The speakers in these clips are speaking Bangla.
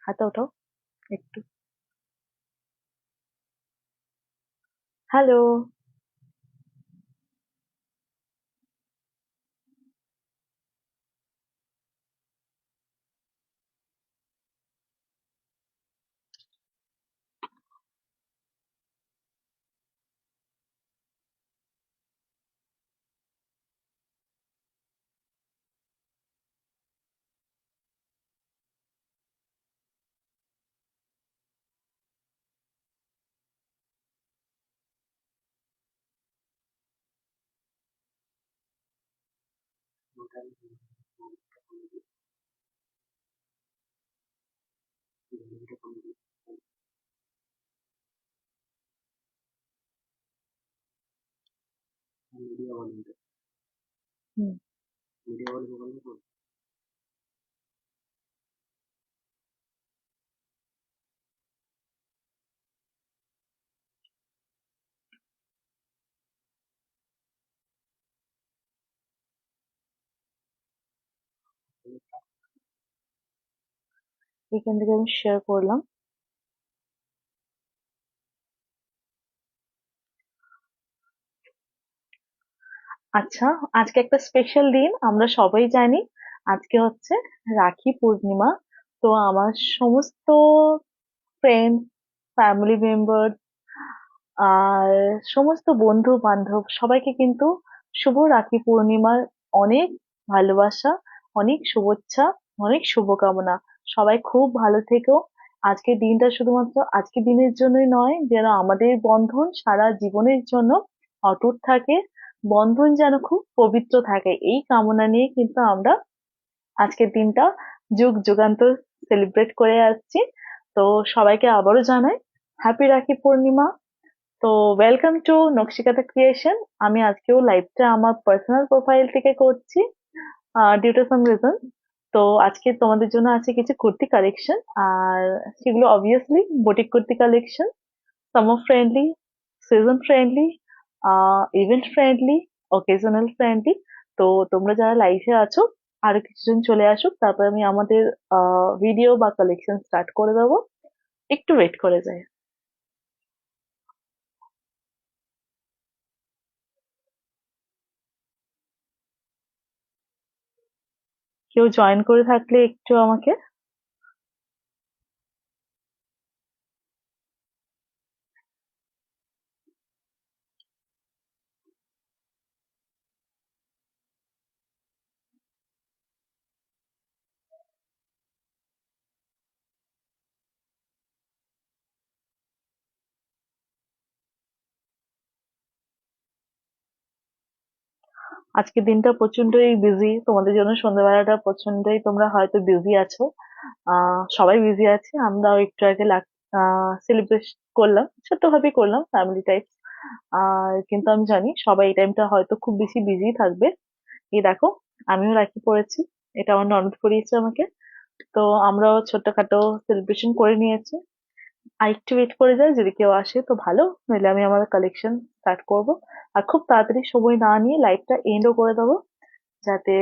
হাতটা ওঠাও একটু। হ্যালো। হুম। এখান থেকে আমি শেয়ার করলাম। আচ্ছা, আজকে একটা স্পেশাল দিন, আমরা সবাই জানি। আজকে হচ্ছে রাখি পূর্ণিমা। তো আমার সমস্ত ফ্রেন্ড, ফ্যামিলি মেম্বার আর সমস্ত বন্ধু বান্ধব সবাইকে কিন্তু শুভ রাখি পূর্ণিমার অনেক ভালোবাসা, অনেক শুভেচ্ছা, অনেক শুভকামনা। সবাই খুব ভালো থেকো। আজকের দিনটা শুধুমাত্র আজকের দিনের জন্যই নয়, যেন আমাদের বন্ধন সারা জীবনের জন্য অটুট থাকে, বন্ধন যেন খুব পবিত্র থাকে, এই কামনা নিয়ে কিন্তু আমরা আজকের দিনটা যুগ যুগান্তর সেলিব্রেট করে আসছি। তো সবাইকে আবারও জানাই হ্যাপি রাখি পূর্ণিমা। তো ওয়েলকাম টু নকশিকাতা ক্রিয়েশন। আমি আজকেও লাইভটা আমার পার্সোনাল প্রোফাইল থেকে করছি ডিউ টু সাম রিজন। তো আজকে তোমাদের জন্য আছে কিছু কুর্তি কালেকশন, আর সেগুলো obviously boutique kurti collection, summer friendly, season friendly, event friendly, occasional friendly. তো তোমরা যারা লাইভে আছো আরো কিছুজন চলে আসুক, তারপর আমি আমাদের ভিডিও বা কালেকশন স্টার্ট করে দেবো। একটু ওয়েট করে যাই। কেউ জয়েন করে থাকলে একটু আমাকে। আজকের দিনটা প্রচন্ডই বিজি, তোমাদের জন্য সন্ধ্যাবেলাটা প্রচন্ডই তোমরা হয়তো বিজি আছো। সবাই বিজি আছে, আমরাও একটু আগে সেলিব্রেট করলাম, ছোট্টভাবে করলাম, ফ্যামিলি টাইপ। আর কিন্তু আমি জানি সবাই এই টাইমটা হয়তো খুব বেশি বিজি থাকবে। এই দেখো, আমিও রাখি পড়েছি, এটা আমার ননদ পরিয়েছে আমাকে। তো আমরাও ছোট্টখাটো সেলিব্রেশন করে নিয়েছি। আর একটু ওয়েট করে যাই, যদি কেউ আসে তো ভালো, নইলে আমি আমার কালেকশন স্টার্ট করব। আর খুব তাড়াতাড়ি সময় না নিয়ে লাইভটা এন্ডও করে দেবো, যাতে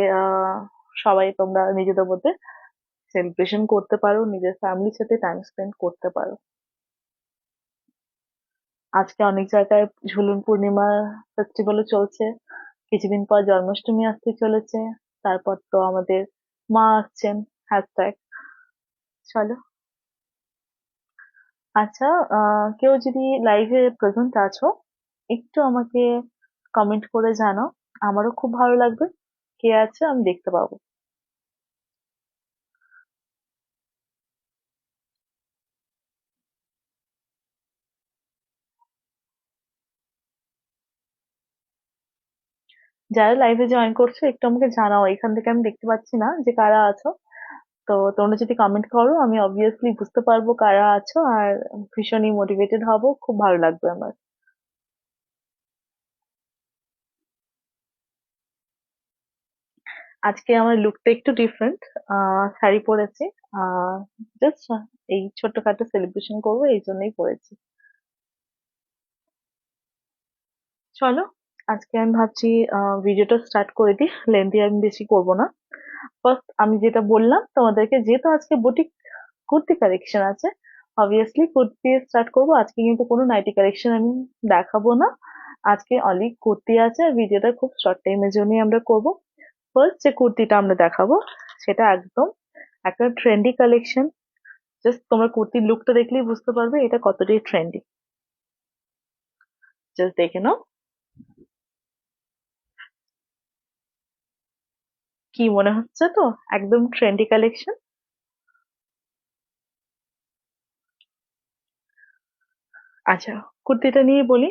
সবাই তোমরা নিজেদের মধ্যে সেলিব্রেশন করতে পারো, নিজের ফ্যামিলির সাথে টাইম স্পেন্ড করতে পারো। আজকে অনেক জায়গায় ঝুলন পূর্ণিমা ফেস্টিভ্যালও চলছে, কিছুদিন পর জন্মাষ্টমী আসতে চলেছে, তারপর তো আমাদের মা আসছেন। হ্যাশট্যাগ চলো। আচ্ছা, কেউ যদি লাইভে প্রেজেন্ট আছো একটু আমাকে কমেন্ট করে জানাও, আমারও খুব ভালো লাগবে। কে আছে আমি দেখতে পাবো। যারা লাইভে জয়েন করছো একটু আমাকে জানাও, এখান থেকে আমি দেখতে পাচ্ছি না যে কারা আছো। তো তোমরা যদি কমেন্ট করো আমি অবভিয়াসলি বুঝতে পারবো কারা আছো, আর ভীষণই মোটিভেটেড হব, খুব ভালো লাগবে আমার। আজকে আমার লুকটা একটু ডিফারেন্ট, শাড়ি পরেছি। আহ জাস্ট এই ছোট্টখাটো সেলিব্রেশন করবো এই জন্যই পরেছি। চলো, আজকে আমি ভাবছি ভিডিওটা স্টার্ট করে দিই, লেন্দি আমি বেশি করবো না। ফার্স্ট আমি যেটা বললাম তোমাদেরকে, যেহেতু আজকে বুটিক কুর্তি কালেকশন আছে। অবভিয়াসলি কুর্তি দিয়ে স্টার্ট করবো। আজকে কিন্তু কোনো নাইটি কালেকশন আমি দেখাবো না। আজকে অনলি কুর্তি আছে, আর ভিডিওটা খুব শর্ট টাইমের জন্যই আমরা করবো। ফার্স্ট যে কুর্তিটা আমরা দেখাবো সেটা একদম একটা ট্রেন্ডি কালেকশন। জাস্ট তোমরা কুর্তির লুকটা দেখলেই বুঝতে পারবে এটা কতটাই ট্রেন্ডি। জাস্ট দেখে নাও, কি মনে হচ্ছে? তো একদম ট্রেন্ডি কালেকশন। আচ্ছা, কুর্তিটা নিয়ে বলি।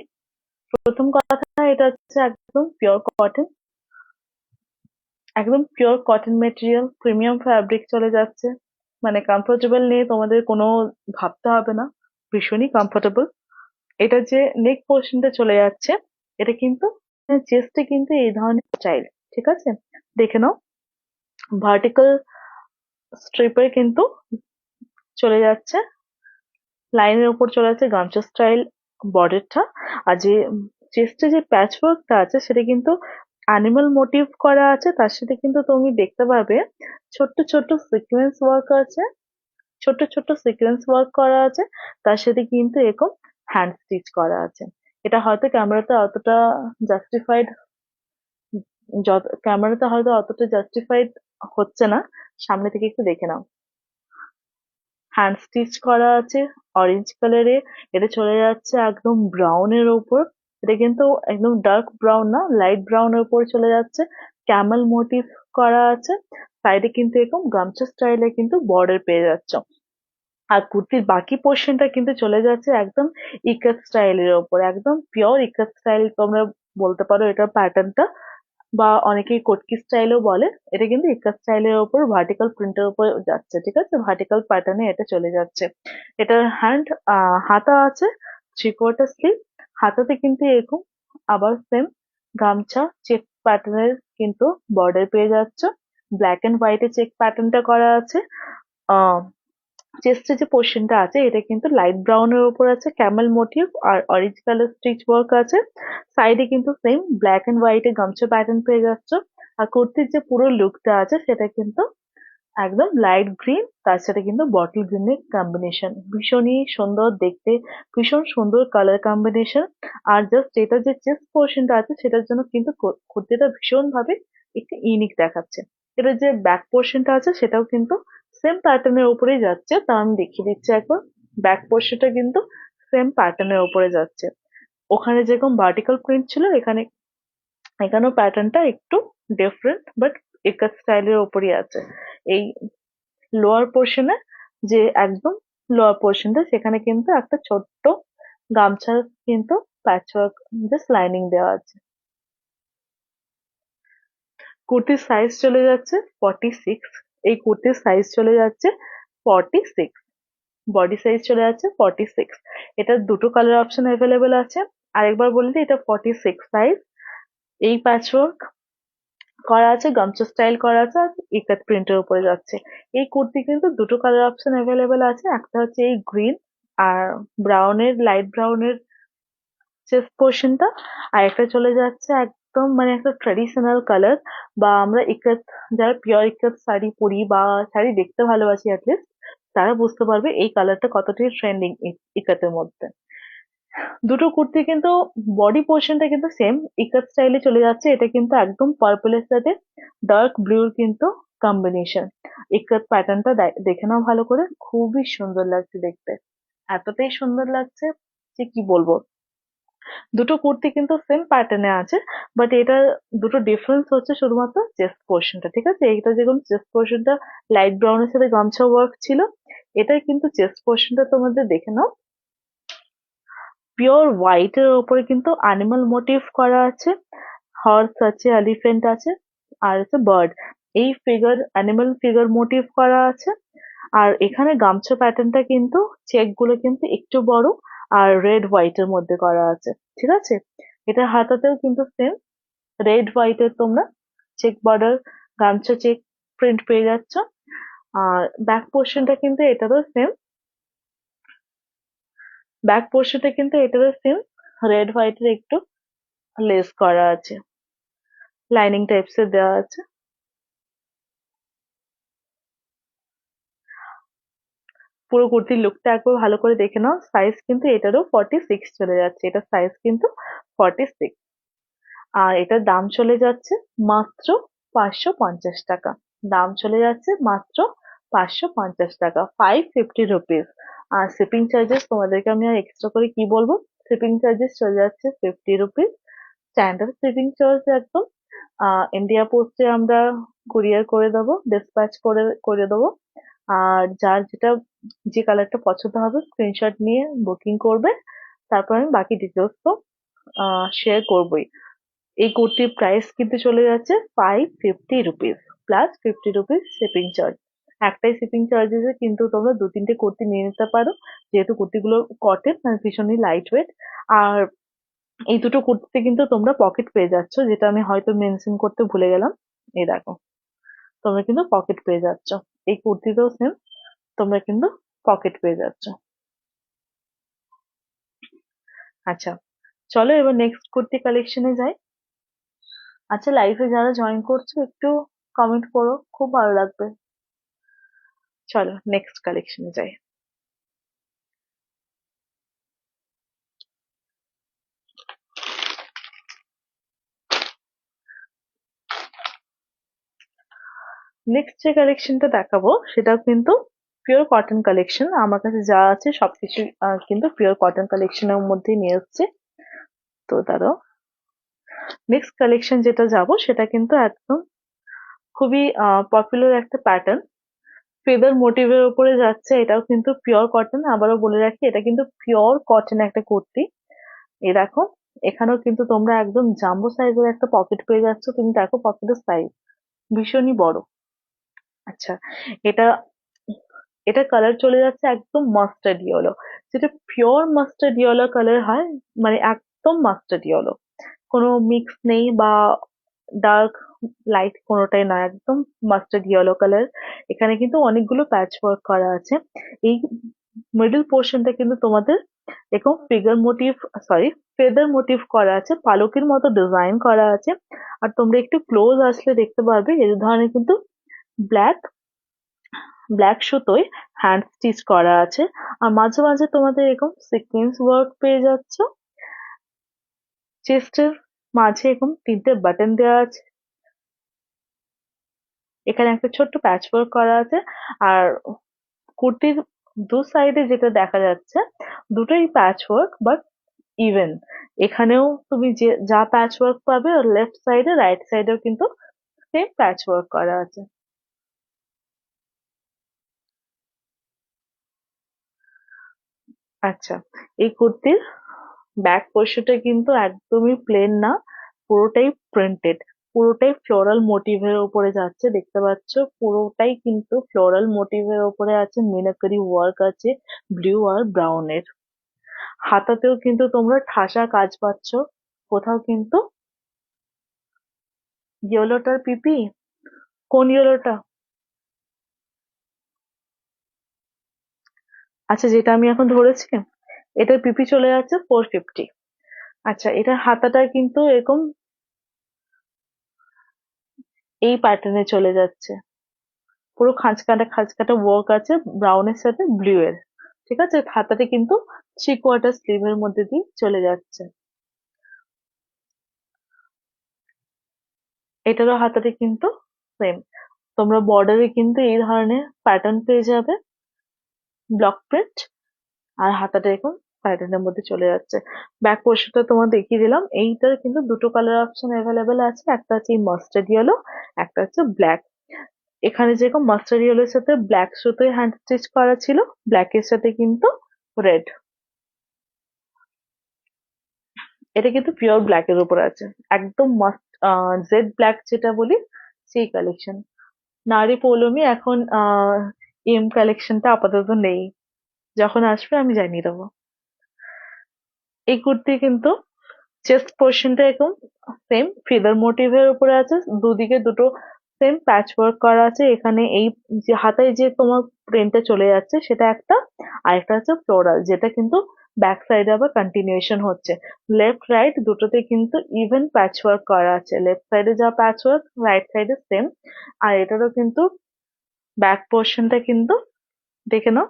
প্রথম কথা, এটা হচ্ছে একদম পিওর কটন। একদম pure cotton material, premium fabric চলে যাচ্ছে। মানে কমফোর্টেবল নিয়ে তোমাদের কোনো ভাবতে হবে না, ভীষণই কমফোর্টেবল। এটা যে নেক পোর্শনটা চলে যাচ্ছে, এটা কিন্তু চেস্টে কিন্তু এই ধরনের স্টাইল, ঠিক আছে? দেখে নাও, ভার্টিক্যাল স্ট্রিপে কিন্তু চলে যাচ্ছে, লাইনের উপর চলে যাচ্ছে গামছা স্টাইল বর্ডারটা। আর যে চেস্টে যে প্যাচ ওয়ার্কটা আছে সেটা কিন্তু অ্যানিমাল মোটিভ করা আছে, তার সাথে কিন্তু তুমি দেখতে পাবে ছোট্ট ছোট্ট সিকোয়েন্স ওয়ার্ক আছে, ছোট্ট ছোট্ট সিকোয়েন্স ওয়ার্ক করা আছে। তার সাথে কিন্তু এরকম হ্যান্ড স্টিচ করা আছে। এটা হয়তো ক্যামেরাতে অতটা জাস্টিফাইড, ক্যামেরাতে হয়তো অতটা জাস্টিফাইড হচ্ছে না, সামনে থেকে একটু দেখে নাও। হ্যান্ড স্টিচ করা আছে অরেঞ্জ কালারে। এটা চলে যাচ্ছে একদম ব্রাউনের ওপর। এটা কিন্তু একদম ডার্ক ব্রাউন না, লাইট ব্রাউনের উপর চলে যাচ্ছে। ক্যামেল মোটিভ করা আছে। সাইডে কিন্তু এরকম গামছা স্টাইলে কিন্তু বর্ডার পেয়ে যাচ্ছ। আর কুর্তির বাকি পোর্শনটা কিন্তু চলে যাচ্ছে একদম ইকাত স্টাইলের ওপর, একদম পিওর ইকাত স্টাইল তোমরা বলতে পারো এটা প্যাটার্নটা, বা অনেকেই কটকি স্টাইলও বলে। এটা কিন্তু ইকাত স্টাইলের ওপর ভার্টিক্যাল প্রিন্টের উপর যাচ্ছে, ঠিক আছে? ভার্টিক্যাল প্যাটার্নে এটা চলে যাচ্ছে। এটার হাতা আছে থ্রি কোয়ার্টার স্লিভ। হাতাতে কিন্তু এরকম আবার সেম গামছা চেক প্যাটার্নের কিন্তু বর্ডার পেয়ে যাচ্ছে। ব্ল্যাক এন্ড হোয়াইটে চেক প্যাটার্নটা করা আছে। আহ চেস্টে যে পোর্শনটা আছে এটা কিন্তু লাইট ব্রাউনের উপর আছে, ক্যামেল মোটিভ আর অরেঞ্জ কালার স্টিচ ওয়ার্ক আছে। সাইডে কিন্তু সেম ব্ল্যাক এন্ড হোয়াইটে গামছা প্যাটার্ন পেয়ে যাচ্ছ। আর কুর্তির যে পুরো লুকটা আছে সেটা কিন্তু একদম লাইট গ্রিন, তার সাথে কিন্তু বটল গ্রিনের কম্বিনেশন, ভীষণই সুন্দর দেখতে, ভীষণ সুন্দর কালার কম্বিনেশন। আর জাস্ট এটা যে চেস্ট পোর্শনটা আছে সেটার জন্য কিন্তু কুর্তিটা ভীষণ ভাবে একটু ইউনিক দেখাচ্ছে। এটা যে ব্যাক পোর্শনটা আছে সেটাও কিন্তু সেম প্যাটার্নের উপরেই যাচ্ছে, তা আমি দেখিয়ে দিচ্ছি একবার। ব্যাক পোর্শনটা কিন্তু সেম প্যাটার্নের উপরে যাচ্ছে। ওখানে যেরকম ভার্টিক্যাল প্রিন্ট ছিল, এখানেও প্যাটার্নটা একটু ডিফারেন্ট, বাট একাত স্টাইলের ওপরই আছে। এই লোয়ার পোর্শনে, যে একদম লোয়ার পোর্শনটা, সেখানে কিন্তু একটা ছোট্ট গামছার কিন্তু প্যাচওয়ার্ক জাস্ট লাইনিং দেওয়া আছে। কুর্তির সাইজ চলে যাচ্ছে 46। এই কুর্তির সাইজ চলে যাচ্ছে 46। বডি সাইজ চলে যাচ্ছে 46। এটার দুটো কালার অপশন অ্যাভেলেবেল আছে। আরেকবার বললে, এটা 46 সাইজ। এই প্যাচওয়ার্ক করা আছে, গামছা স্টাইল করা আছে, আর ইকাত প্রিন্টের উপরে যাচ্ছে। এই কুর্তি কিন্তু দুটো কালার অপশন অ্যাভেলেবেল আছে। একটা হচ্ছে এই গ্রিন আর ব্রাউনের, লাইট ব্রাউনের চেস্ট পোর্শনটা। আর একটা চলে যাচ্ছে একদম মানে একটা ট্রেডিশনাল কালার, বা আমরা ইকাত, যারা পিওর ইকাত শাড়ি পরি বা শাড়ি দেখতে ভালোবাসি অ্যাটলিস্ট, তারা বুঝতে পারবে এই কালারটা কতটাই ট্রেন্ডিং ইকাতের মধ্যে। দুটো কুর্তি কিন্তু বডি পোর্শনটা কিন্তু সেম ইকাত স্টাইলে চলে যাচ্ছে। এটা কিন্তু একদম পার্পলের সাথে ডার্ক ব্লুর কিন্তু কম্বিনেশন। ইকাত প্যাটার্নটা দেখে নাও ভালো করে, খুবই সুন্দর লাগছে দেখতে, এতটাই সুন্দর লাগছে যে কি বলবো। দুটো কুর্তি কিন্তু সেম প্যাটার্নে আছে, বাট এটা দুটো ডিফারেন্স হচ্ছে শুধুমাত্র চেস্ট পোর্শনটা, ঠিক আছে? এটা যেরকম চেস্ট পোর্শনটা লাইট ব্রাউনের সাথে গামছা ওয়ার্ক ছিল, এটাই কিন্তু চেস্ট পোর্শনটা তোমাদের দেখে নাও পিওর হোয়াইট এর ওপরে কিন্তু অ্যানিমাল মোটিভ করা আছে। হর্স আছে, এলিফ্যান্ট আছে, আর হচ্ছে বার্ড। এই ফিগার, অ্যানিমাল ফিগার মোটিভ করা আছে। আর এখানে গামছা প্যাটার্নটা কিন্তু চেক গুলো কিন্তু একটু বড় আর রেড হোয়াইট এর মধ্যে করা আছে, ঠিক আছে? এটা হাতাতেও কিন্তু সেম রেড হোয়াইট এর তোমরা চেক বর্ডার, গামছা চেক প্রিন্ট পেয়ে যাচ্ছ। আর ব্যাক পোর্শনটা কিন্তু এটারও সেম, ব্যাক পোর্শনটা কিন্তু এটারও সেম রেড হোয়াইট এর একটু লেস করা আছে, লাইনিং টাইপস এর দেওয়া আছে। পুরো কুর্তির লুকটা একবার ভালো করে দেখে নাও। সাইজ কিন্তু এটারও 46 চলে যাচ্ছে, এটার সাইজ কিন্তু 46। আর এটার দাম চলে যাচ্ছে মাত্র 550 টাকা। দাম চলে যাচ্ছে মাত্র 550 টাকা, 550 রুপিস। আর শিপিং চার্জেস তোমাদেরকে আমি আর এক্সট্রা করে কি বলবো, শিপিং চার্জেস চলে যাচ্ছে 50 রুপিস, স্ট্যান্ডার্ড শিপিং চার্জ একদম। ইন্ডিয়া পোস্টে আমরা কুরিয়ার করে দেবো, ডিসপ্যাচ করে করে দেবো। আর যার যেটা যে কালারটা পছন্দ হবে স্ক্রিনশট নিয়ে বুকিং করবে, তারপর আমি বাকি ডিটেলস তো শেয়ার করবোই। এই কুর্তির প্রাইস কিন্তু চলে যাচ্ছে 550 rupees, plus 50 rupees shipping charge. একটাই শিপিং চার্জেসে কিন্তু তোমরা দু তিনটে কুর্তি নিয়ে নিতে পারো, যেহেতু কুর্তিগুলো কটন আর ভীষণই লাইট ওয়েট। আর এই দুটো কুর্তিতে কিন্তু তোমরা পকেট পেয়ে যাচ্ছ, যেটা আমি হয়তো মেনশন করতে ভুলে গেলাম। এই দেখো, তোমরা কিন্তু পকেট পেয়ে যাচ্ছ। এই কুর্তিতেও সেম, তোমরা কিন্তু পকেট পেয়ে যাচ্ছ। আচ্ছা, চলো এবার নেক্সট কুর্তি কালেকশনে যাই। আচ্ছা, লাইভে যারা জয়েন করছো একটু কমেন্ট করো, খুব ভালো লাগবে। চলো নেক্সট কালেকশনে যাই। নেক্সট যে কালেকশনটা দেখাবো সেটা কিন্তু পিওর কটন কালেকশন। আমার কাছে যা আছে সবকিছু কিন্তু পিওর কটন কালেকশনের মধ্যেই নিয়ে এসেছে। তো তারও নেক্সট কালেকশন যেটা যাব সেটা কিন্তু একদম খুবই পপুলার একটা প্যাটার্ন, ফেদার মোটিভের উপরে যাচ্ছে। এটাও কিন্তু পিওর কটন, আবারও বলে রাখি এটা কিন্তু পিওর কটন একটা কুর্তি। এই দেখো, এখানেও কিন্তু তোমরা একদম জাম্বো সাইজের একটা পকেট পেয়ে যাচ্ছ। তুমি দেখো পকেটের সাইজ ভীষণই বড়। আচ্ছা, এটা এটা কালার চলে যাচ্ছে একদম মাস্টার্ড ইয়েলো, যেটা পিওর মাস্টার্ড ইয়েলো কালার হয়, মানে একদম মাস্টার্ড ইয়েলো, কোনো মিক্স নেই বা ডার্ক লাইট কোনোটাই নয়, একদম মাস্টার্ড ইয়েলো কালার। এখানে কিন্তু অনেকগুলো প্যাচ ওয়ার্ক করা আছে। এই মিডল পোর্শনটা কিন্তু তোমাদের এরকম figure motif, sorry, feather motif করা আছে, পালকের মতো ডিজাইন করা আছে। আর তোমরা একটু ক্লোজ আসলে দেখতে পারবে এই ধরনের কিন্তু ব্ল্যাক ব্ল্যাক সুতোয় হ্যান্ড স্টিচ করা আছে। আর মাঝে মাঝে তোমাদের এরকম সিকোয়েন্স ওয়ার্ক পেয়ে যাচ্ছ। চেস্টের মাঝে এরকম তিনটে বাটন দেওয়া আছে, এখানে একটা ছোট্ট প্যাচ ওয়ার্ক করা আছে। আর কুর্তির দু সাইডে যেটা দেখা যাচ্ছে দুটোই প্যাচ ওয়ার্ক, বাট ইভেন এখানেও তুমি যে যা প্যাচ ওয়ার্ক পাবে আর লেফট সাইডে রাইট সাইডেও কিন্তু সেম প্যাচ ওয়ার্ক করা আছে। আচ্ছা, এই কুর্তির ব্যাক পোর্শনটা কিন্তু একদমই প্লেন না, পুরোটাই প্রিন্টেড, পুরোটাই ফ্লোরাল মোটিভের উপরে যাচ্ছে। দেখতে পাচ্ছ পুরোটাই কিন্তু ফ্লোরাল মোটিভের উপরে আছে, মিনাকারি ওয়ার্ক আছে ব্লু আর ব্রাউনের। হাতাতেও কিন্তু তোমরা ঠাসা কাজ পাচ্ছ, কোথাও কিন্তু ইয়েলোটার পিপি, কোন ইয়েলোটা? আচ্ছা, যেটা আমি এখন ধরেছি এটার পিপি চলে যাচ্ছে 450। আচ্ছা, এটার হাতাটা কিন্তু এরকম এই প্যাটার্নে চলে যাচ্ছে, পুরো খাঁজকাটা খাঁজকাটা ওয়ার্ক আছে ব্রাউনের সাথে ব্লু এর। ঠিক আছে, হাতাটা কিন্তু 3/4 স্লিভের মধ্যে দিয়ে চলে যাচ্ছে। এটারও হাতাটা কিন্তু সেম। তোমরা বর্ডারে কিন্তু এই ধরনের প্যাটার্ন পেয়ে যাবে, ব্লক প্রিন্ট। আর হাতাটা এরকম প্যাটার্নের মধ্যে চলে যাচ্ছে। ব্যাক পোর্শনটা তোমার দেখিয়ে দিলাম। এইটার কিন্তু দুটো কালার অপশন অ্যাভেলেবেল আছে, একটা হচ্ছে মাস্টার্ড ইয়েলো, একটা হচ্ছে ব্ল্যাক। এখানে যেরকম মাস্টার্ড ইয়েলোর সাথে ব্ল্যাক সুতোয় হ্যান্ড স্টিচ করা ছিল, ব্ল্যাক এর সাথে কিন্তু রেড। এটা কিন্তু পিওর ব্ল্যাক এর উপর আছে, একদম মাস্ট জেড ব্ল্যাক যেটা বলি সেই কালেকশন। নারী পৌলমী এখন এম কালেকশনটা আপাতত নেই, যখন আসবে আমি জানিয়ে দেবো। এই কুর্তি কিন্তু চেস্ট পোর্শনটা এরকম সেম ফিদার মোটিভের উপরে আছে, দুদিকে দুটো সেম প্যাচ ওয়ার্ক করা আছে। এখানে এই যে হাতায় যে তোমার প্রিন্টটা চলে যাচ্ছে সেটা একটা, আর একটা হচ্ছে ফ্লোরাল, যেটা কিন্তু ব্যাক সাইডে আবার কন্টিনিউশন হচ্ছে। লেফট রাইট দুটোতে কিন্তু ইভেন প্যাচ ওয়ার্ক করা আছে, লেফট সাইডে যা প্যাচ ওয়ার্ক রাইট সাইডে সেম। আর এটারও কিন্তু ব্যাক পোর্শনটা কিন্তু দেখে নাও,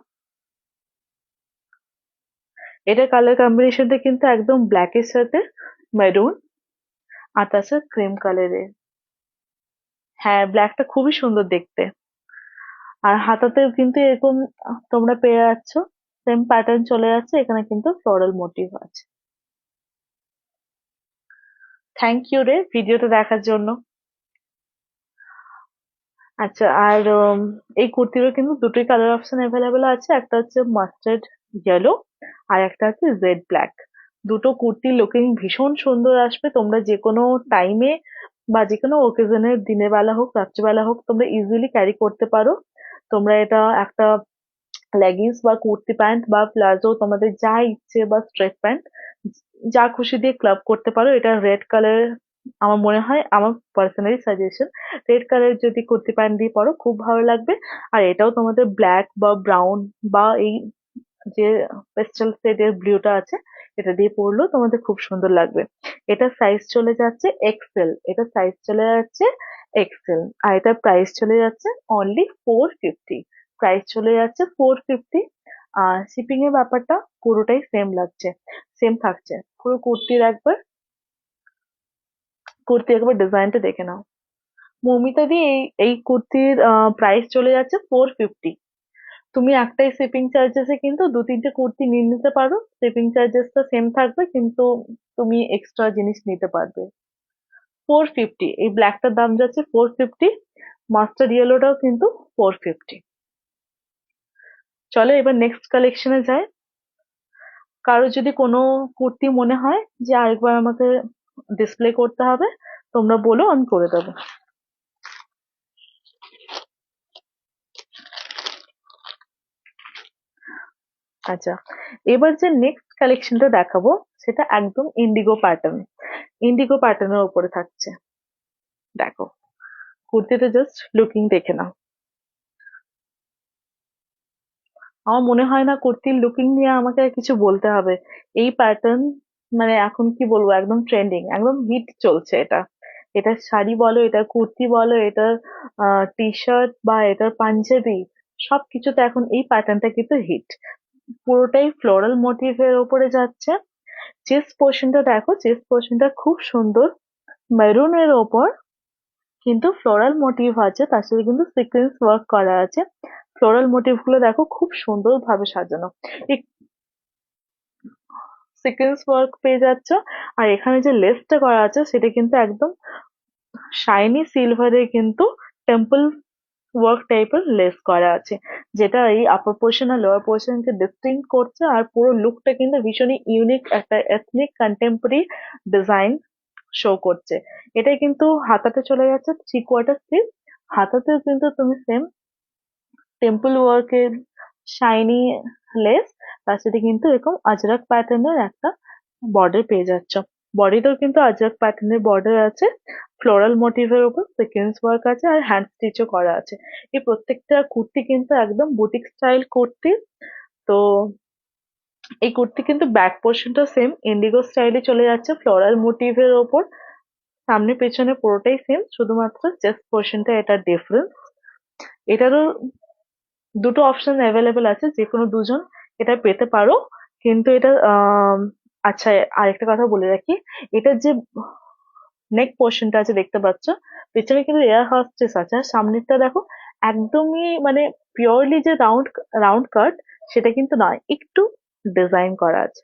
এটা কালার কম্বিনেশনটা কিন্তু একদম ব্ল্যাকের সাথে মেরুন, আর তাছাড়া ক্রিম কালারের। হ্যাঁ, ব্ল্যাকটা খুবই সুন্দর দেখতে। আর হাতাতেও কিন্তু এরকম তোমরা পেয়ে যাচ্ছ, সেম প্যাটার্ন চলে যাচ্ছে, এখানে কিন্তু ফ্লোরাল মোটিভ আছে। থ্যাংক ইউ রে ভিডিওটা দেখার জন্য। আচ্ছা, আর এই কুর্তিরও কিন্তু দুটোই কালার অপশন অ্যাভেলেবেল আছে, একটা হচ্ছে মাস্টার্ড ইয়েলো আর একটা হচ্ছে জেড ব্ল্যাক। দুটো কুর্তি লুকিং ভীষণ সুন্দর আসবে, তোমরা যে কোনো টাইমে বা যে কোনো ওকেজনে, দিনের বেলা হোক রাত্রিবেলা হোক, তোমরা ইজিলি ক্যারি করতে পারো। তোমরা এটা একটা লেগিংস বা কুর্তি প্যান্ট বা প্লাজো, তোমাদের যা ইচ্ছে, বা স্ট্রেট প্যান্ট, যা খুশি দিয়ে ক্লাব করতে পারো। এটা রেড কালার, আমার মনে হয়, আমার পার্সোনালি সাজেশন, রেড কালার যদি কুর্তি প্যান্ট দিয়ে পরো খুব ভালো লাগবে। আর এটাও তোমাদের ব্ল্যাক বা ব্রাউন বা এই যে পেস্টাল শেডের ব্লুটা আছে, এটা দিয়ে পরলেও তোমাদের খুব সুন্দর লাগবে। এটা সাইজ চলে যাচ্ছে এক্সেল, এটা সাইজ চলে যাচ্ছে এক্সেল, আর এটার প্রাইস চলে যাচ্ছে অনলি 450। প্রাইস চলে যাচ্ছে 450। আর শিপিং এর ব্যাপারটা পুরোটাই সেম লাগছে, সেম থাকছে। পুরো কুর্তি একবার ডিজাইনটা দেখে নাও। মৌমিতা দি, এই কুর্তির প্রাইস চলে যাচ্ছে 450। তুমি একটাই শিপিং চার্জেসে কিন্তু দু তিনটে কুর্তি নিয়ে নিতে পারো, শিপিং চার্জেসটা সেম থাকবে, কিন্তু তুমি এক্সট্রা জিনিস নিতে পারবে। 450, এই ব্ল্যাকটার দাম যাচ্ছে 450, মাস্টার্ড ইয়েলোটাও কিন্তু 450। চলো এবার নেক্সট কালেকশনে যাই। কারো যদি কোনো কুর্তি মনে হয় যে আরেকবার আমাকে ডিসপ্লে করতে হবে, তোমরা বলো, আমি করে দেবো। আচ্ছা, এবার যে নেক্সট কালেকশনটা দেখাবো সেটা একদম ইন্ডিগো প্যাটার্ন, ইন্ডিগো প্যাটার্নের উপরে থাকছে। দেখো, কুর্তিটা জাস্ট লুকিং দেখে নাও। আমার মনে হয় না কুর্তির লুকিং নিয়ে আমাকে আর কিছু বলতে হবে। এই প্যাটার্ন মানে এখন কি বলবো, একদম ট্রেন্ডিং, একদম হিট চলছে এটা। এটার শাড়ি বলো, এটার কুর্তি বলো, এটার টি শার্ট বা এটার পাঞ্জাবি, সবকিছুতে এখন এই প্যাটার্নটা কিন্তু হিট। পুরোটাই ফ্লোরাল মোটিভের ওপরে যাচ্ছে। চেস্ট পোর্শনটা দেখো, চেস্ট পোর্শনটা খুব সুন্দর, মেরুনের ওপর কিন্তু ফ্লোরাল মোটিভ আছে, তার সাথে কিন্তু সিকোয়েন্স ওয়ার্ক করা আছে। ফ্লোরাল মোটিভ গুলো দেখো খুব সুন্দর ভাবে সাজানো, এই সিকোয়েন্স ওয়ার্ক পেয়ে যাচ্ছ। আর এখানে যে লেসটা করা আছে সেটা কিন্তু একদম শাইনি সিলভারের কিন্তু টেম্পল ওয়ার্ক টাইপের লেস করা আছে, যেটা এই আপার পোর্শন আর লোয়ার পোর্শনকে ডিস্টিংক্ট করছে। আর পুরো লুকটা কিন্তু ভীষণই ইউনিক, একটা এথনিক কন্টেম্পোরারি ডিজাইন শো করছে। এটা কিন্তু হাতাতে চলে যাচ্ছে 3/4 স্লিভ। হাতাতেও কিন্তু তুমি সেম টেম্পল ওয়ার্কের শাইনি লেস, তার সাথে কিন্তু এরকম আজরাক প্যাটার্নের একটা বর্ডার পেয়ে যাচ্ছ। বডিতেও কিন্তু আজরাক প্যাটার্নের বর্ডার আছে, ফ্লোরাল মোটিভের উপর সিকোয়েন্স ওয়ার্ক আছে, আর হ্যান্ড স্টিচও করা আছে। এই প্রত্যেকটা কুর্তি কিন্তু একদম বুটিক স্টাইল কুর্তি। তো এই কুর্তি কিন্তু ব্যাক পোর্শনটা সেম ইন্ডিগো স্টাইলে চলে যাচ্ছে ফ্লোরাল মোটিভের ওপর। সামনে পেছনে পুরোটাই সেম, শুধুমাত্র চেস্ট পোর্শনটা এটা ডিফারেন্স। এটারও দুটো অপশন অ্যাভেলেবেল আছে, যে কোনো দুজন এটা পেতে পারো। কিন্তু এটা আচ্ছা, আরেকটা কথা বলে রাখি, এটার যে নেক পোর্শনটা আছে দেখতে পাচ্ছ, পেছনে কিন্তু এয়ার হস্টেস আছে, আর সামনেরটা দেখো একদমই মানে পিওরলি যে রাউন্ড রাউন্ড কাট, সেটা কিন্তু নয়, একটু ডিজাইন করা আছে,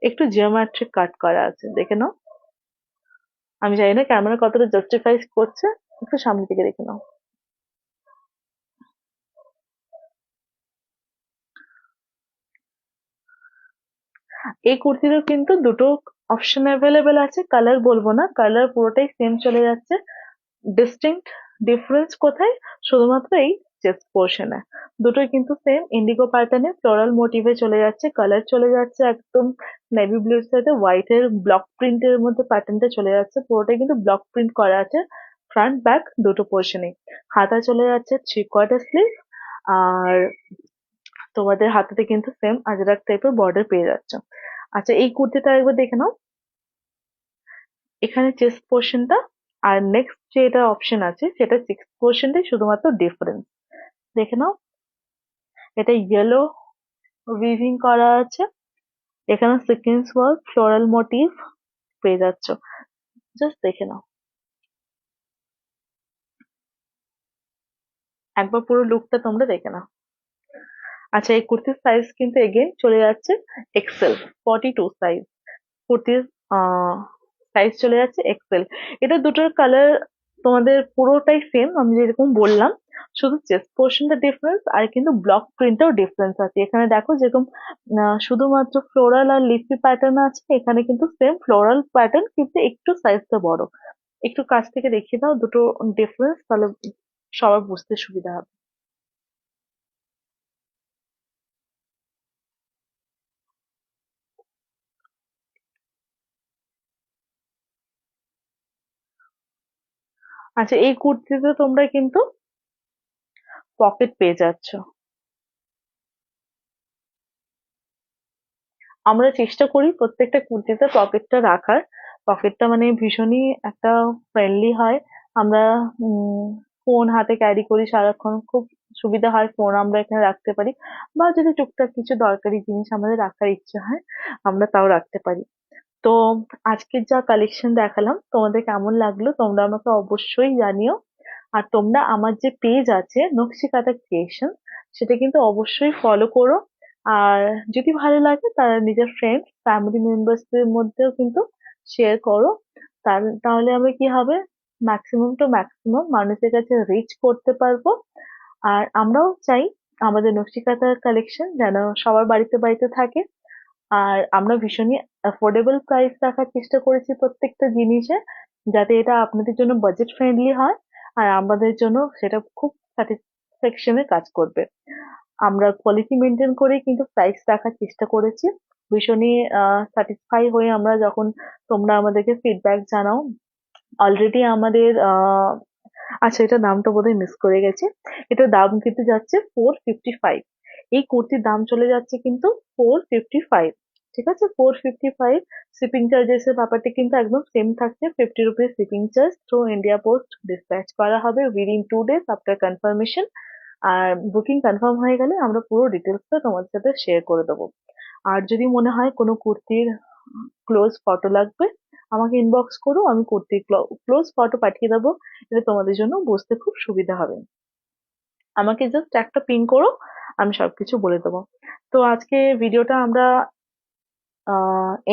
একটু জিওমেট্রিক কাট করা আছে, দেখে নাও। আমি জানি না ক্যামেরা কতটা জাস্টিফাই করছে, একটু সামনে থেকে দেখে নাও। এই কুর্তিরও কিন্তু দুটো অপশন অ্যাভেলেবেল আছে, কালার বলবো না, কালার পুরোটাই সেম চলে যাচ্ছে। ডিস্টিংক্ট ডিফারেন্স কোথায়, শুধুমাত্র এই চেস্ট পোর্শনে। দুটোই কিন্তু সেম ইন্ডিগো প্যাটার্নে ফ্লোরাল মোটিভে চলে যাচ্ছে, কালার চলে যাচ্ছে একদম নেভি ব্লুর সাথে হোয়াইট এর ব্লক প্রিন্টের মধ্যে প্যাটার্নটা চলে যাচ্ছে, পুরোটাই কিন্তু ব্লক প্রিন্ট করা আছে ফ্রন্ট ব্যাক দুটো পোর্শনে। হাতা চলে যাচ্ছে 3/4 স্লিভ, আর তোমাদের হাতাতে কিন্তু সেম আজরাক টাইপের বর্ডার পেয়ে যাচ্ছে। আচ্ছা, এই কুর্তিটা একবার দেখে নাও, এখানে চেস্ট পোর্শনটা আর নেক্সট যেটা অপশন আছে সেটা চেস্ট পোর্শনটাই শুধুমাত্র ডিফারেন্স, দেখে নাও। এটা ইয়েলো উইভিং করা আছে, এখানে সিকোয়েন্স ওয়ার্ক, ফ্লোরাল মোটিভ পেয়ে যাচ্ছ। জাস্ট দেখে নাও, একবার পুরো লুকটা তোমরা দেখে নাও। আচ্ছা, এই কুর্তির সাইজ কিন্তু এগেইন চলে যাচ্ছে এক্সেল, 42 সাইজ। কুর্তির সাইজ চলে যাচ্ছে এক্সেল। এটা দুটোর কালার তোমাদের পুরোটাই সেম, আমি যেরকম বললাম, শুধু চেস্ট পোর্শনটা ডিফারেন্স, আর কিন্তু ব্লক প্রিন্টটাও ডিফারেন্স আছে। এখানে দেখো যেরকম শুধুমাত্র ফ্লোরাল আর লিফি প্যাটার্ন আছে, এখানে কিন্তু সেম ফ্লোরাল প্যাটার্ন, কিন্তু একটু সাইজটা বড়। একটু কাছ থেকে দেখিয়ে দাও দুটো ডিফারেন্স, তাহলে সবার বুঝতে সুবিধা হবে। আচ্ছা, এই কুর্তিতে তোমরা কিন্তু পকেট পেয়ে যাচ্ছ। আমরা চেষ্টা করি প্রত্যেকটা কুর্তিতে পকেটটা রাখার। পকেটটা মানে ভীষণই একটা ফ্রেন্ডলি হয়। আমরা ফোন হাতে ক্যারি করি সারাক্ষণ, খুব সুবিধা হয়, ফোন আমরা এখানে রাখতে পারি, বা যদি টুকটাক কিছু দরকারি জিনিস আমাদের রাখার ইচ্ছে হয় আমরা তাও রাখতে পারি। তো আজকের যা কালেকশন দেখালাম তোমাদের কেমন লাগলো তোমরা আমাকে অবশ্যই জানিও। আর তোমরা আমার যে পেজ আছে নকশি কাঁথা ক্রিয়েশন, সেটা কিন্তু অবশ্যই ফলো করো। আর যদি ভালো লাগে তারা নিজের ফ্রেন্ড ফ্যামিলি মেম্বার্সদের মধ্যেও কিন্তু শেয়ার করো। তাহলে আমরা কি হবে, ম্যাক্সিমাম টু ম্যাক্সিমাম মানুষের কাছে রিচ করতে পারবো। আর আমরাও চাই আমাদের নকশি কাঁথার কালেকশন যেন সবার বাড়িতে বাড়িতে থাকে। আর আমরা ভীষণই অ্যাফোর্ডেবল প্রাইস রাখার চেষ্টা করেছি প্রত্যেকটা জিনিসে, যাতে এটা আপনাদের জন্য বাজেট ফ্রেন্ডলি হয়, আর আমাদের জন্য সেটা খুব স্যাটিসফ্যাকশনে কাজ করবে। আমরা কোয়ালিটি মেনটেন করেই কিন্তু প্রাইস রাখার চেষ্টা করেছি। ভীষণই স্যাটিসফাই হয়ে আমরা যখন তোমরা আমাদেরকে ফিডব্যাক জানাও। অলরেডি আমাদের আচ্ছা, এটা নামটা বোধহয় মিস করে গেছি। এটার দাম কিন্তু যাচ্ছে 455। এই কুর্তির দাম চলে যাচ্ছে কিন্তু 455। ঠিক আছে, 455। শিপিং চার্জেস এর ব্যাপারটা কিন্তু একদম সেম থাকছে, 50 rupees shipping charge through India Post dispatch করা হবে উইদিন 2 days আফটার কনফার্মেশন। আর বুকিং কনফার্ম হয়ে গেলে আমরা পুরো ডিটেলসটা তোমাদের সাথে শেয়ার করে দেবো। আর যদি মনে হয় কোনো কুর্তির ক্লোজ ফটো লাগবে, আমাকে ইনবক্স করো, আমি কুর্তির ক্লোজ ফটো পাঠিয়ে দেবো। এটা তোমাদের জন্য বুঝতে খুব সুবিধা হবে। আমাকে জাস্ট একটা পিন করো, আমি সবকিছু বলে দেবো। তো আজকে ভিডিওটা আমরা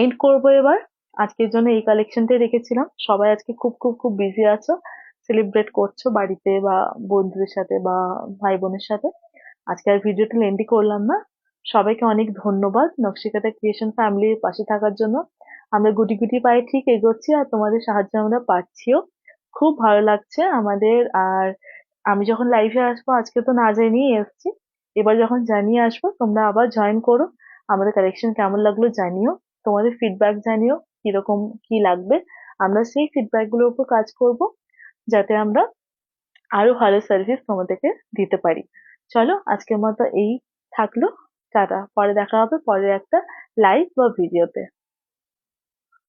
এন্ড করবো এবার। আজকের জন্য এই কালেকশনটাই রেখেছিলাম। সবাই আজকে খুব খুব খুব বিজি আছো, সেলিব্রেট করছো বাড়িতে বা বন্ধুদের সাথে বা ভাই বোনের সাথে। আজকে আর ভিডিওটা লেন্দি করলাম না। সবাইকে অনেক ধন্যবাদ নকশিকাঁথা ক্রিয়েশন ফ্যামিলির পাশে থাকার জন্য। আমরা গুটি গুটি পায়ে ঠিক এগোচ্ছি, আর তোমাদের সাহায্য আমরা পাচ্ছিও। খুব ভালো লাগছে আমাদের। আর আমি যখন লাইভে আসবো, আজকে তো না জানিয়ে এসেছি, এবার যখন জানিয়ে আসবো তোমরা আবার জয়েন করো। আমাদের কালেকশন কেমন লাগলো জানিও, তোমাদের ফিডব্যাক জানিও কিরকম কি লাগবে। আমরা সেই ফিডব্যাক গুলোর উপর কাজ করব, যাতে আমরা আরো ভালো সার্ভিস তোমাদেরকে দিতে পারি। চলো আজকের মতো এই থাকলো, টাটা। পরে দেখা হবে পরের একটা লাইভ বা ভিডিওতে।